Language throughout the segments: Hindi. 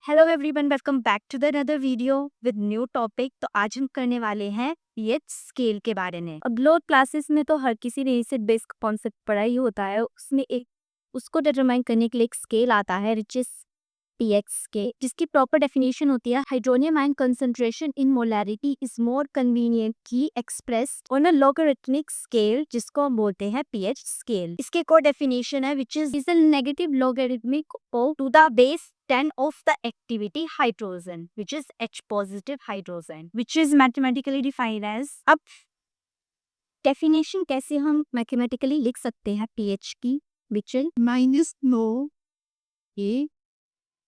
Hello everyone, welcome back to the another video with new topic. तो आज हम करने वाले हैं पीएच स्केल के बारे में। अब लोअर क्लासेस में तो हर किसी ने इसे बेसिक कॉन्सेप्ट पढ़ा ही होता है। उसमें एक उसको डिटरमाइन करने के लिए एक स्केल आता है विच इज पीएच स्केल, जिसकी प्रॉपर डेफिनेशन होती है hydronium ion concentration in molarity is more conveniently expressed on a logarithmic scale, जिसको हम बोलते हैं पीएच स्केल। इसके कोर डेफिनेशन है which is a negative logarithmic to the base 10 of the activity hydrogen, which is H positive hydrogen, which is mathematically defined as। अब डेफिनेशन कैसे हम मैथमेटिकली लिख सकते हैं पीएच की, which is minus no a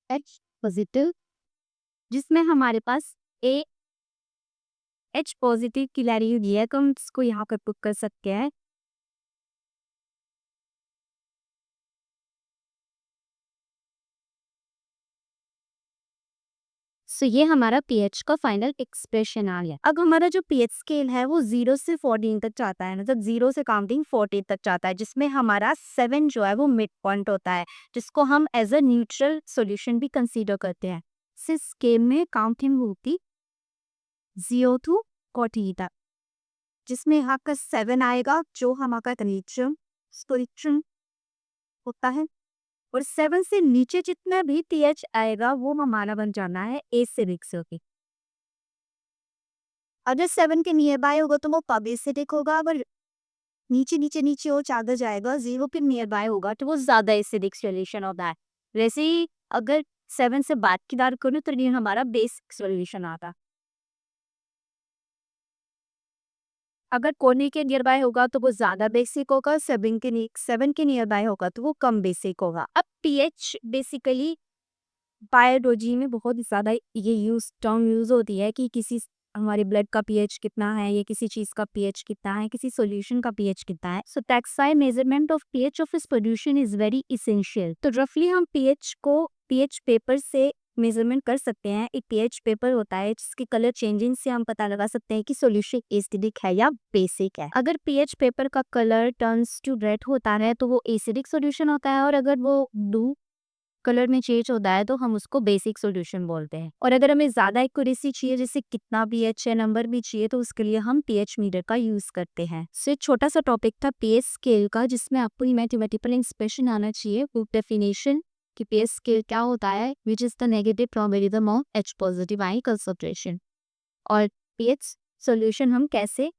H positive, जिसमें हमारे पास ए एच पॉजिटिव की वैल्यू दी है, तो हम इसको यहाँ पर पुट कर सकते हैं। सो ये हमारा पीएच का फाइनल एक्सप्रेशन आ गया। अब हमारा जो पीएच स्केल है वो 0 से 14 तक जाता है, मतलब 0 से काउंटिंग 14 तक जाता है, जिसमें हमारा 7 जो है वो मिड पॉइंट होता है, जिसको हम एज अ न्यूट्रल सॉल्यूशन भी कंसीडर करते हैं। इस स्केल में काउंटिंग होती 0 टू 14 तक, जिसमें यहाँ का 7 आएगा जो हमारा न्यूट्रल सॉल्यूशन होता है, और 7 से नीचे जितना भी पीएच आएगा वो हमारा बन जाना है एसिडिक होगी। अगर 7 के नियर बाय होगा तो वो पब एसिडिक होगा, अगर नीचे नीचे नीचे वो ज़्यादा जाएगा 0 के नियर बाय होगा तो वो ज़्यादा एसिडिक सॉल्यूशन होता है। वैसे ही अगर 7 से बाद की बात करूँ तो ये हमारा बेसिक सॉल्यूशन आता। अगर कोने के नियर बाय होगा तो वो ज़्यादा बेसिक होगा, 7 के नियर बाय होगा तो वो कम बेसिक होगा। अब पीएच बेसिकली बायोलॉजी में बहुत ज़्यादा ये टर्म यूज़ होती है कि हमारे ब्लड का पीएच कितना है, ये किसी चीज़ का पीएच कितना है, किसी सॉल्यूशन का पीएच कितना है। सो टैक्साई मेजरमेंट ऑफ पीएच ऑफ इस सॉल्यूशन इज वेरी इसेंशियल। तो रफली हम पीएच पेपर से मेजरमेंट कर सकते हैं। एक पीएच पेपर होता है जिसके कलर चेंजिंग से हम पता लगा सकते हैं कि सॉल्यूशन एसिडिक है या बेसिक है। अगर पीएच पेपर का कलर टर्न्स टू रेड होता है तो वो एसिडिक सॉल्यूशन होता है, और अगर वो ब्लू कलर में चेंज होता है तो हम उसको बेसिक सॉल्यूशन बोलते हैं। और अगर हमें ज़्यादा एक्यूरेसी चाहिए, जैसे कितना पीएच है, नंबर भी चाहिए, तो उसके लिए हम पीएच मीटर का यूज़ करते हैं। सो एक छोटा सा टॉपिक था पीएच स्केल का, जिसमें आपको ये मैथमेटिकल एक्सप्रेशन आना चाहिए, बुक डेफिनेशन कि पीएच स्केल क्या होता है, which is the negative logarithm of H positive ion concentration. और पीएच सॉल्यूशन हम कैसे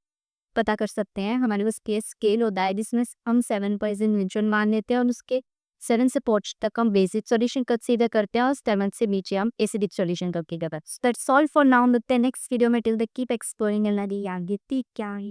पता कर सकते हैं। हमारे पास पीएच स्केल होता है जिसमें हम 7% न्यूट्रल मान लेते हैं, और उसके 7 से 14 तक हम बेसिक सॉल्यूशन कंसीडर करते हैं, और 7 से नीचे हम एसिडिक सॉल्यूशन करके करते हैं। That's all for now. मिलते हैं नेक्स्ट वीडियो में। Till the keep exploring and आगे क्या है।